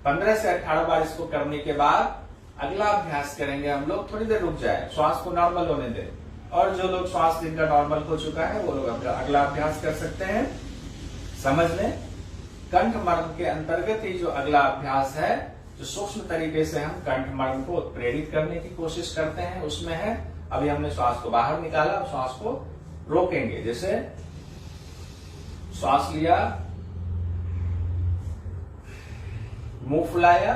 पंद्रह से 18 बार इसको करने के बाद अगला अभ्यास करेंगे हम लोग। थोड़ी देर रुक जाए, श्वास को नॉर्मल होने दें, और जो लोग श्वास जिनका नॉर्मल हो चुका है वो लोग अगला अभ्यास कर सकते हैं। समझ लें, कंठ मर्म के अंतर्गत ही जो अगला अभ्यास है, जो सूक्ष्म तरीके से हम कंठ मर्म को प्रेरित करने की कोशिश करते हैं, उसमें है, अभी हमने श्वास को बाहर निकाला, श्वास को रोकेंगे। जैसे श्वास लिया, मुंह फुलाया,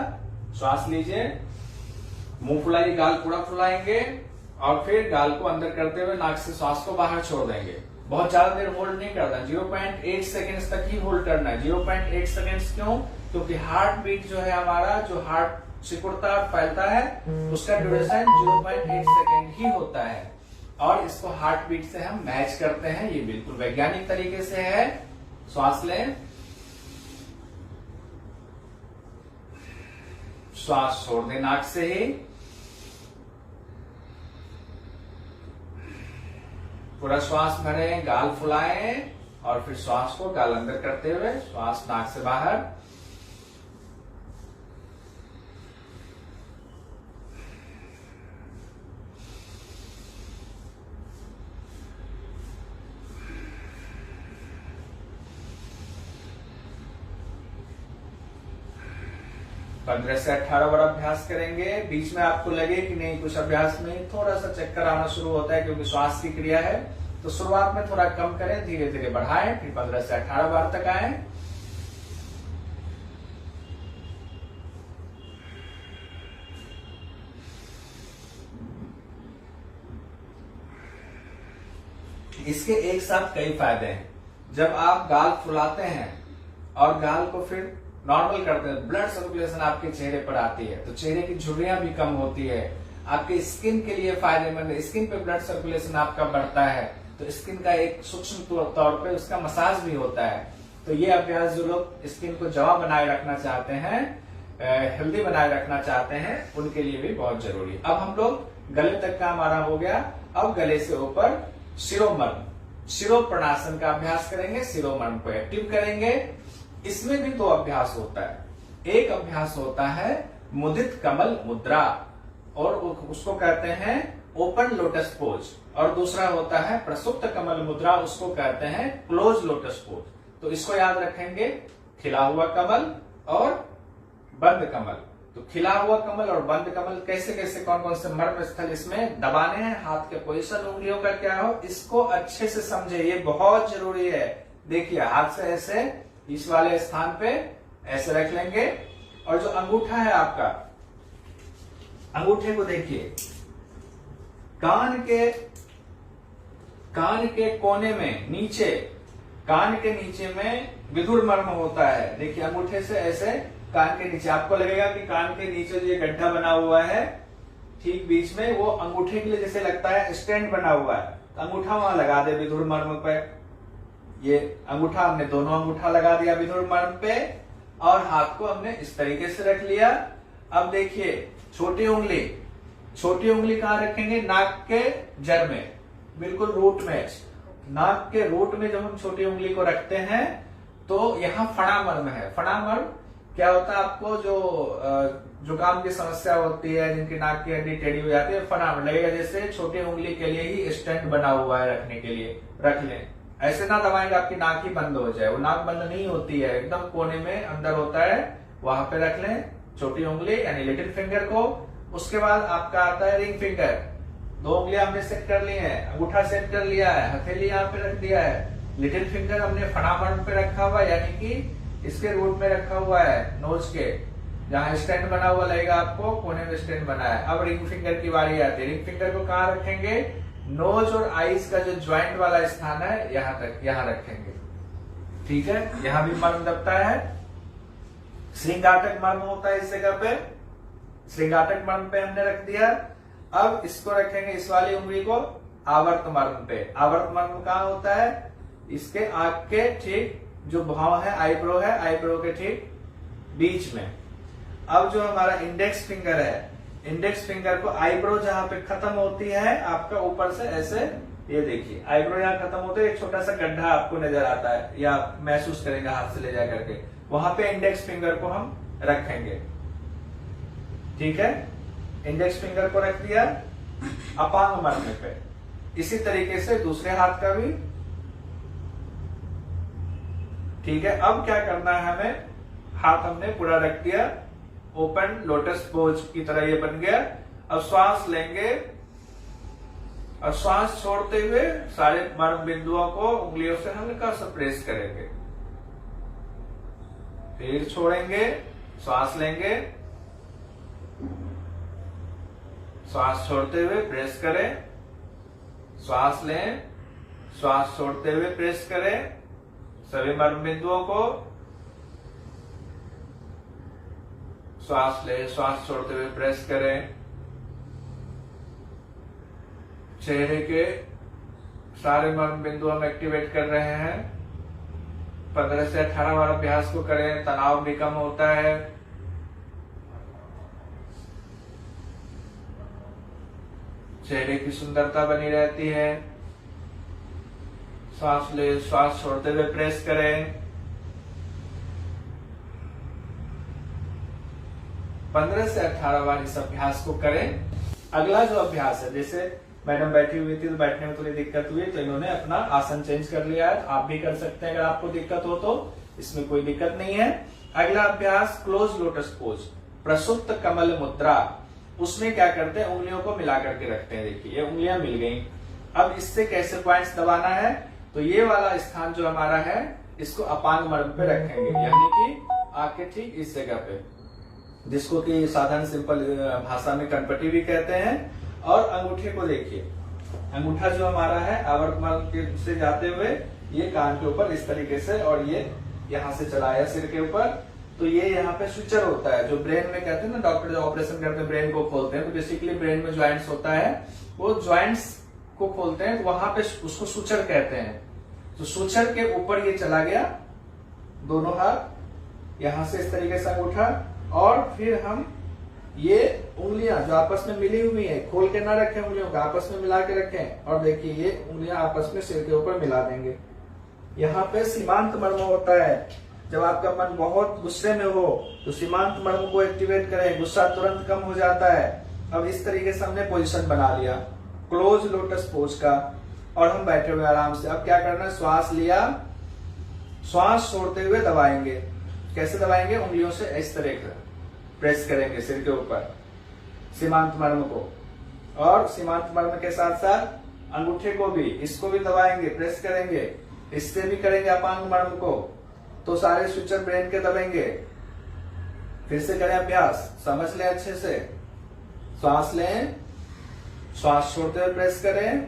श्वास लीजिए, मुंह फुलाइए, गाल पूरा फुलाएंगे और फिर गाल को अंदर करते हुए नाक से श्वास को बाहर छोड़ देंगे। बहुत ज्यादा देर होल्ड नहीं करना, 0.8 सेकेंड्स तक ही होल्ड करना है। 0.8 सेकेंड्स क्यों? क्योंकि हार्ट बीट जो है हमारा, जो हार्ट सिकुड़ता और फैलता है, उसका ड्यूरेशन 0.8 सेकेंड ही होता है, और इसको हार्ट बीट से हम मैच करते हैं। ये बिल्कुल वैज्ञानिक तरीके से है। श्वास लें, श्वास छोड़ दें नाक से ही, पूरा श्वास भरें, गाल फुलाएं और फिर श्वास को गाल अंदर करते हुए श्वास नाक से बाहर। पंद्रह से 18 बार अभ्यास करेंगे। बीच में आपको लगे कि नहीं, कुछ अभ्यास में थोड़ा सा चक्कर आना शुरू होता है क्योंकि श्वास की क्रिया है, तो शुरुआत में थोड़ा कम करें, धीरे धीरे बढ़ाएं, फिर 15 से 18 बार तक आए। इसके एक साथ कई फायदे हैं। जब आप गाल फुलाते हैं और गाल को फिर नॉर्मल करते हैं, ब्लड सर्कुलेशन आपके चेहरे पर आती है, तो चेहरे की झुर्रियां भी कम होती है। आपके स्किन के लिए फायदेमंद है, स्किन पे ब्लड सर्कुलेशन आपका बढ़ता है, तो स्किन का एक सूक्ष्म तौर पे उसका मसाज भी होता है। तो ये अभ्यास जो लोग स्किन को जवा बनाए रखना चाहते हैं, हेल्दी बनाए रखना चाहते हैं, उनके लिए भी बहुत जरूरी है। अब हम लोग गले तक का हमारा हो गया। अब गले से ऊपर शिरोमर्म, शिरोप्राणासन का अभ्यास करेंगे, शिरोमर्म को एक्टिव करेंगे। इसमें भी 2 अभ्यास होता है। एक अभ्यास होता है मुदित कमल मुद्रा, और उसको कहते हैं ओपन लोटस पोज, और दूसरा होता है प्रसुप्त कमल मुद्रा, उसको कहते हैं क्लोज लोटस पोज। तो इसको याद रखेंगे, खिला हुआ कमल और बंद कमल। तो खिला हुआ कमल और बंद कमल कैसे कैसे, कौन कौन से मर्म स्थल इसमें दबाने हैं, हाथ के पोजीशन, उंगलियों का क्या हो, इसको अच्छे से समझे, ये बहुत जरूरी है। देखिए, हाथ से ऐसे इस वाले स्थान पे ऐसे रख लेंगे, और जो अंगूठा है आपका, अंगूठे को देखिए, कान के कोने में नीचे, कान के नीचे में विधुर मर्म होता है। देखिए अंगूठे से ऐसे कान के नीचे, आपको लगेगा कि कान के नीचे जो ये गड्ढा बना हुआ है ठीक बीच में, वो अंगूठे के लिए जैसे लगता है स्टैंड बना हुआ है, तो अंगूठा वहां लगा दे विधुर मर्म पे। ये अंगूठा हमने दोनों अंगूठा लगा दिया विधुर मर्म पे और हाथ को हमने इस तरीके से रख लिया। अब देखिए छोटी उंगली कहाँ रखेंगे? नाक के जड़ में, बिल्कुल रूट में। नाक के रूट में जब हम छोटी उंगली को रखते हैं तो यहाँ फणा मर्म है। फणा मर्म क्या होता है? आपको जो जुकाम की समस्या होती है, जिनकी नाक की हड्डी टेढ़ी हो जाती है, फणा मर्म लगेगा जैसे छोटी उंगली के लिए ही स्टैंड बना हुआ है रखने के लिए, रख लें। ऐसे ना दबाएंगे आपकी नाक ही बंद हो जाए, वो नाक बंद नहीं होती है, एकदम कोने में अंदर होता है, वहां पे रख लें छोटी उंगली यानी लिटिल फिंगर को। उसके बाद आपका आता है रिंग फिंगर। 2 उंगलियां हमने सेट कर ली है, अंगूठा सेट कर लिया है, हथेली यहाँ पे रख दिया है, लिटिल फिंगर हमने फणा मर्म पे रखा हुआ यानी कि इसके रूट में रखा हुआ है, नोज के जहां स्टैंड बना हुआ लगेगा आपको, कोने में स्टैंड बना है। अब रिंग फिंगर की बारी आती है। रिंग फिंगर को कहाँ रखेंगे? नोज और आईज का जो ज्वाइंट वाला स्थान है यहाँ तक, यहाँ रखेंगे। ठीक है, यहाँ भी मर्म दबता है। श्रृंगाटक मर्म होता है इस जगह पे, श्रृंगाटक मर्म पे हमने रख दिया। अब इसको रखेंगे, इस वाली उंगली को आवर्त मर्म पे। आवर्त मर्म कहाँ होता है? इसके आंख के ठीक जो भाव है, आईब्रो है, आईब्रो के ठीक बीच में। अब जो हमारा इंडेक्स फिंगर है, इंडेक्स फिंगर को आईब्रो जहां पे खत्म होती है आपका ऊपर से ऐसे, ये देखिए आईब्रो यहाँ खत्म होते है, एक छोटा सा गड्ढा आपको नजर आता है या महसूस करेंगे हाथ से ले जा करके, वहां पे इंडेक्स फिंगर को हम रखेंगे। ठीक है, इंडेक्स फिंगर को रख दिया अपांग मर्म पे। इसी तरीके से दूसरे हाथ का भी। ठीक है, अब क्या करना है हमें? हाथ हमने पूरा रख दिया, ओपन लोटस पोज की तरह ये बन गया। अब श्वास लेंगे और श्वास छोड़ते हुए सारे मर्म बिंदुओं को उंगलियों से हल्का सा प्रेस करेंगे, फिर छोड़ेंगे, श्वास लेंगे, श्वास छोड़ते हुए प्रेस करें, श्वास लें, श्वास छोड़ते हुए प्रेस करें सभी मर्म बिंदुओं को, श्वास ले, श्वास छोड़ते हुए प्रेस करें। चेहरे के सारे मर्म बिंदु हम एक्टिवेट कर रहे हैं। 15 से 18 बार अभ्यास को करें, तनाव भी कम होता है। चेहरे की सुंदरता बनी रहती है। श्वास ले, श्वास छोड़ते हुए प्रेस करें। 15 से 18 बार इस अभ्यास को करें। अगला जो अभ्यास है, जैसे मैडम बैठी हुई थी तो बैठने में थोड़ी दिक्कत हुई तो इन्होंने अपना आसन चेंज कर लिया है। आप भी कर सकते हैं अगर आपको दिक्कत हो तो, इसमें कोई दिक्कत नहीं है। अगला अभ्यास क्लोज लोटस पोज, प्रसुप्त कमल मुद्रा। उसमें क्या करते हैं? उंगलियों को मिला करके रखते हैं। देखिए ये उंगलियां मिल गई। अब इससे कैसे पॉइंट्स दबाना है? तो ये वाला स्थान जो हमारा है इसको अपांग मर्म पे रखेंगे, यानी कि आके ठीक इस जगह पे, जिसको कि साधारण सिंपल भाषा में कनपटी भी कहते हैं। और अंगूठे को देखिए, अंगूठा जो हमारा है आवर्त मर्म से जाते हुए ये कान के ऊपर इस तरीके से, और ये यहाँ से चलाया सिर के ऊपर, तो ये यहाँ पे स्विचर होता है जो ब्रेन में कहते हैं ना, डॉक्टर जो ऑपरेशन करते हैं ब्रेन को खोलते हैं, तो बेसिकली ब्रेन में ज्वाइंट्स होता है, वो ज्वाइंट्स को खोलते हैं, तो वहां पे उसको सुचर कहते हैं। तो सुचर के ऊपर ये चला गया, दोनों हाथ यहां से इस तरीके से अंगूठा, और फिर हम ये उंगलियां जो आपस में मिली हुई है, खोल के ना रखें, उंगलियों को आपस में मिला के रखें, और देखिए ये उंगलियां आपस में सिर के ऊपर मिला देंगे। यहाँ पे सीमांत मर्म होता है, जब आपका मन बहुत गुस्से में हो तो सीमांत मर्म को एक्टिवेट करें, गुस्सा तुरंत कम हो जाता है। अब इस तरीके से हमने पोजीशन बना लिया क्लोज लोटस पोज का, और हम बैठे हुए आराम से। अब क्या करना है? श्वास लिया, श्वास छोड़ते हुए दबाएंगे। कैसे दबाएंगे? उंगलियों से इस तरह से प्रेस करेंगे सिर के ऊपर सीमांत मर्म को, और सीमांत मर्म के साथ साथ अंगूठे को भी, इसको भी दबाएंगे, प्रेस करेंगे, इससे भी करेंगे अपांग मर्म को, तो सारे स्विचर ब्रेन के दबेंगे। फिर से करें अभ्यास, समझ लें अच्छे से। श्वास लें, श्वास छोड़ते हुए प्रेस करें,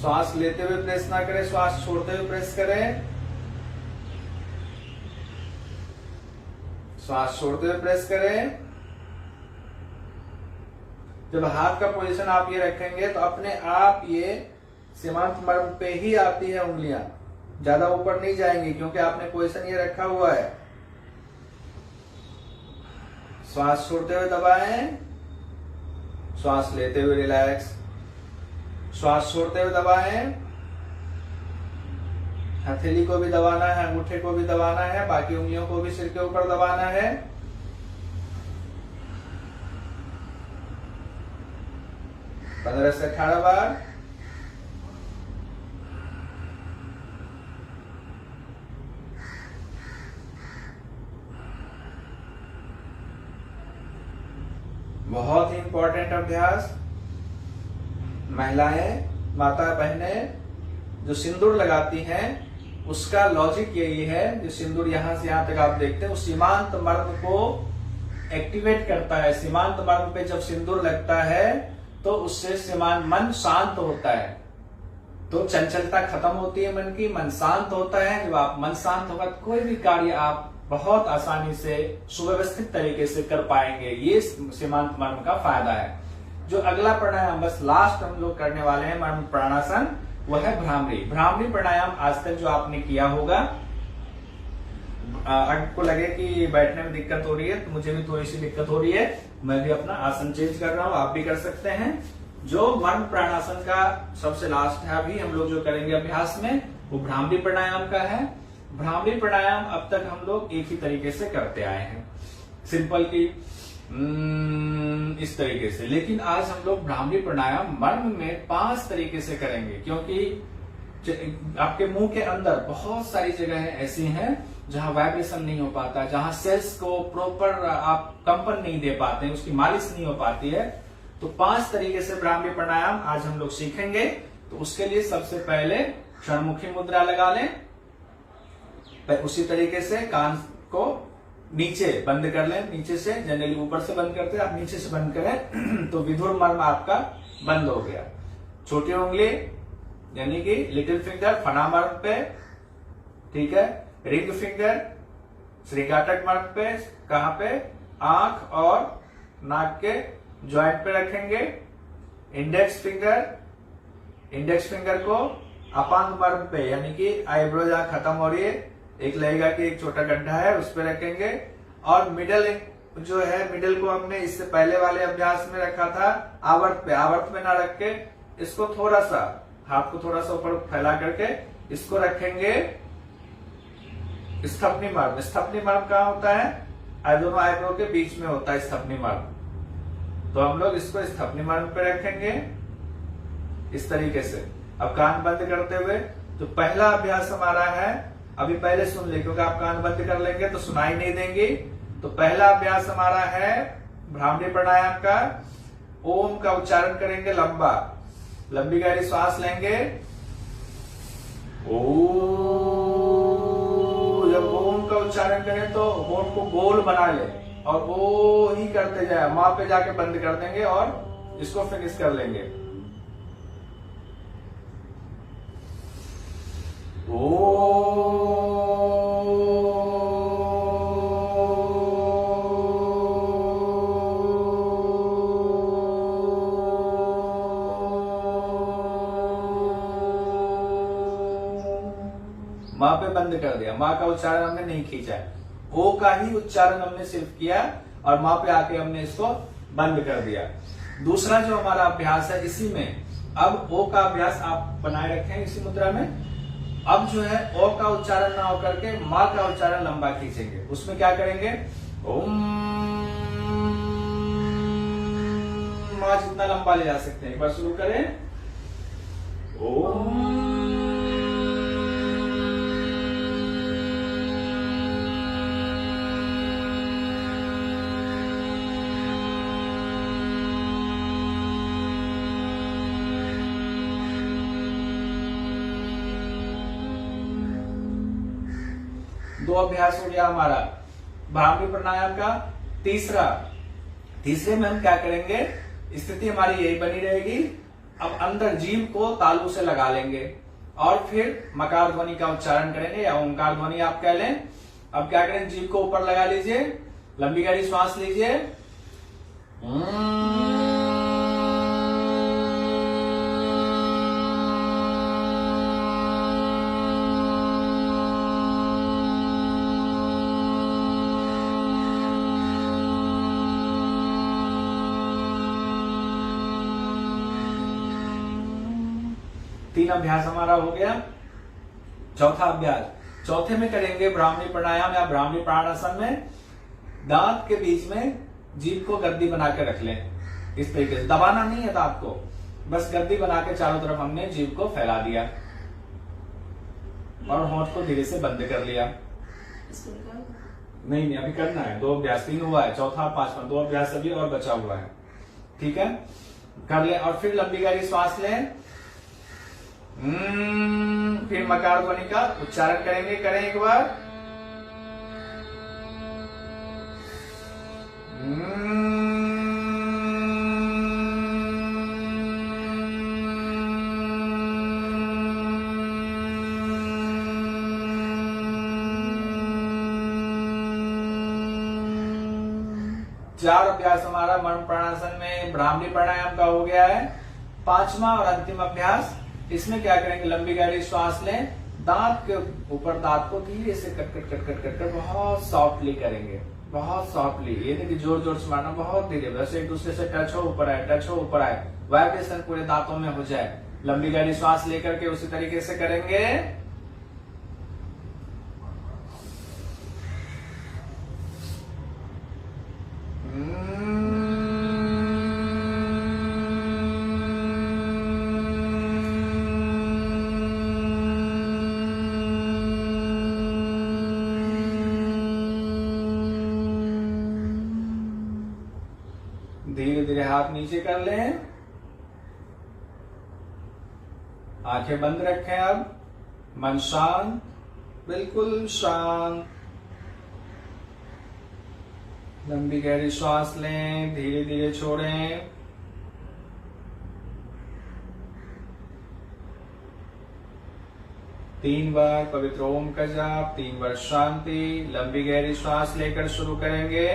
श्वास लेते हुए प्रेस ना करें, श्वास छोड़ते हुए प्रेस करें, श्वास छोड़ते हुए प्रेस करें। जब हाथ का पोजीशन आप ये रखेंगे तो अपने आप ये सीमांत मर्म पे ही आती है उंगलियां, ज्यादा ऊपर नहीं जाएंगी क्योंकि आपने पोजीशन ये रखा हुआ है। श्वास छोड़ते हुए दबाएं, श्वास लेते हुए रिलैक्स, श्वास छोड़ते हुए दबाएं। हथेली को भी दबाना है, अंगूठे को भी दबाना है, बाकी उंगलियों को भी सिर के ऊपर दबाना है। पंद्रह से 18 बार। बहुत ही इंपॉर्टेंट अभ्यास। महिलाएं, माता बहनें जो सिंदूर लगाती हैं उसका लॉजिक यही है, जो सिंदूर यहां से यहां तक आप देखते हैं उस सीमांत मर्म को एक्टिवेट करता है। सीमांत मर्म पे जब सिंदूर लगता है तो उससे मन शांत होता है, तो चंचलता खत्म होती है मन की, मन शांत होता है। जब आप मन शांत होगा तो कोई भी कार्य आप बहुत आसानी से सुव्यवस्थित तरीके से कर पाएंगे। ये सीमांत मर्म का फायदा है। जो अगला प्राणायाम बस लास्ट हम लोग करने वाले हैं मर्म प्राणासन, वह है भ्रामरी। भ्रामरी प्राणायाम आज तक जो आपने किया होगा, आपको लगे कि बैठने में दिक्कत हो रही है तो मुझे भी थोड़ी सी दिक्कत हो रही है, मैं भी अपना आसन चेंज कर रहा हूं, आप भी कर सकते हैं। जो मर्म प्राणासन का सबसे लास्ट है अभी हम लोग जो करेंगे अभ्यास में, वो भ्रामरी प्राणायाम का है। भ्रामरी प्राणायाम अब तक हम लोग एक ही तरीके से करते आए हैं, सिंपल की इस तरीके से। लेकिन आज हम लोग भ्रामरी प्राणायाम मर्म में 5 तरीके से करेंगे, क्योंकि आपके मुंह के अंदर बहुत सारी जगहें ऐसी हैं जहां वाइब्रेशन नहीं हो पाता, जहां सेल्स को प्रॉपर आप कंपन नहीं दे पाते, उसकी मालिश नहीं हो पाती है। तो 5 तरीके से भ्रामरी प्राणायाम आज हम लोग सीखेंगे। तो उसके लिए सबसे पहले क्षणमुखी मुद्रा लगा लें, उसी तरीके से कान को नीचे बंद कर लें, नीचे से, जनरली ऊपर से बंद करते हैं, आप नीचे से बंद करें तो विधुर मर्म आपका बंद हो गया। छोटी उंगली यानी कि लिटिल फिंगर फना मर्म पे, ठीक है। रिंग फिंगर श्रृंगाटक मर्म पे, कहां पे, आंख और नाक के ज्वाइंट पे रखेंगे। इंडेक्स फिंगर को अपांग मर्म पे, यानी कि आईब्रो जहां खत्म हो रही है, एक लगेगा कि एक छोटा गड्ढा है, उस पे रखेंगे। और मिडल जो है, मिडल को हमने इससे पहले वाले अभ्यास में रखा था आवर्त पे, आवर्त में ना रख के इसको थोड़ा सा, हाथ को थोड़ा सा ऊपर फैला करके इसको रखेंगे स्थपनी मर्म। स्थपनी मर्म कहाँ होता है, दोनों आईब्रो के बीच में होता है स्थपनी मर्म। तो हम लोग इसको स्थपनी मर्म पे रखेंगे इस तरीके से। अब कान बंद करते हुए, तो पहला अभ्यास हमारा है, अभी पहले सुन ले क्योंकि आप कान बंद कर लेंगे तो सुनाई नहीं देंगी। तो पहला अभ्यास हमारा है भ्रामरी प्राणायाम का। ओम का उच्चारण करेंगे लंबा, लंबी गहरी श्वास लेंगे। ओ, जब ओम का उच्चारण करें तो होंठ को गोल बना ले और ओ ही करते जाए, मां पे जाके बंद कर देंगे और इसको फिनिश कर लेंगे। मां पे बंद कर दिया, मां का उच्चारण हमने नहीं खींचा, ओ का ही उच्चारण हमने सिर्फ किया और मां पे आके हमने इसको बंद कर दिया। दूसरा जो हमारा अभ्यास है, इसी में अब ओ का अभ्यास आप बनाए रखें इसी मुद्रा में। अब जो है ओ का उच्चारण ना होकर के मां का उच्चारण लंबा खींचेंगे। उसमें क्या करेंगे, ओम, मां जितना लंबा ले जा सकते हैं। एक बार शुरू करें, ओम, दो अभ्यास हो गया हमारा भ्रामरी प्राणायाम का। तीसरे में हम क्या करेंगे, स्थिति हमारी यही बनी रहेगी, अब अंदर जीभ को तालू से लगा लेंगे और फिर मकार ध्वनि का उच्चारण करेंगे या ओंकार ध्वनि आप कह लें। अब क्या करें, जीभ को ऊपर लगा लीजिए, लंबी गहरी श्वास लीजिए। 3 अभ्यास हमारा हो गया। चौथा अभ्यास, चौथे में करेंगे ब्राह्मणी प्राणायाम या ब्राह्मणी प्राणासन में दांत के बीच में जीभ को गद्दी बना के रख लें। इस तरीके से दबाना नहीं है दांत को, बस गद्दी बना के चारों तरफ हमने जीभ को फैला दिया और होंठ को धीरे से बंद कर लिया। नहीं अभी करना है, 2 अभ्यास, 3 हुआ है, चौथा 5वां 2 अभ्यास अभी और बचा हुआ है। ठीक है, कर ले और फिर लंबी गहरी श्वास लें। फिर मकार ध्वनि का उच्चारण करेंगे, करें एक बार। चार अभ्यास हमारा मर्म प्राणासन में ब्राह्मणी प्राणायाम का हो गया है। 5वां और अंतिम अभ्यास, इसमें क्या करेंगे, लंबी गहरी श्वास लें, दांत के ऊपर दांत को धीरे से cut cut cut cut cut कर बहुत सॉफ्टली करेंगे, बहुत सॉफ्टली। ये नहीं कि जोर जोर से मारना, बहुत धीरे, वैसे एक दूसरे से टच हो ऊपर आए, टच हो ऊपर आए, वाइब्रेशन पूरे दांतों में हो जाए। लंबी गहरी श्वास लेकर के उसी तरीके से करेंगे। धीरे धीरे हाथ नीचे कर लें, आंखें बंद रखें। अब मन शांत, बिल्कुल शांत। लंबी गहरी श्वास लें, धीरे धीरे छोड़ें। तीन बार पवित्र ओम का जाप, 3 बार शांति। लंबी गहरी श्वास लेकर शुरू करेंगे।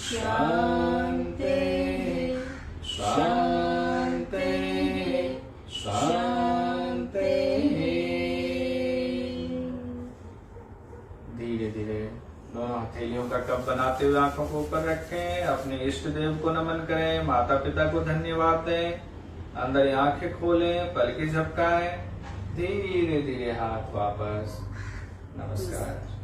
शांति शांति शांति। धीरे धीरे दोनों हथेलियों का कप बनाते हुए आंखों को ऊपर रखें। अपने इष्ट देव को नमन करें, माता पिता को धन्यवाद दें। अंदर आंखें खोलें, पलकें झपकाएं, धीरे धीरे हाथ वापस। नमस्कार।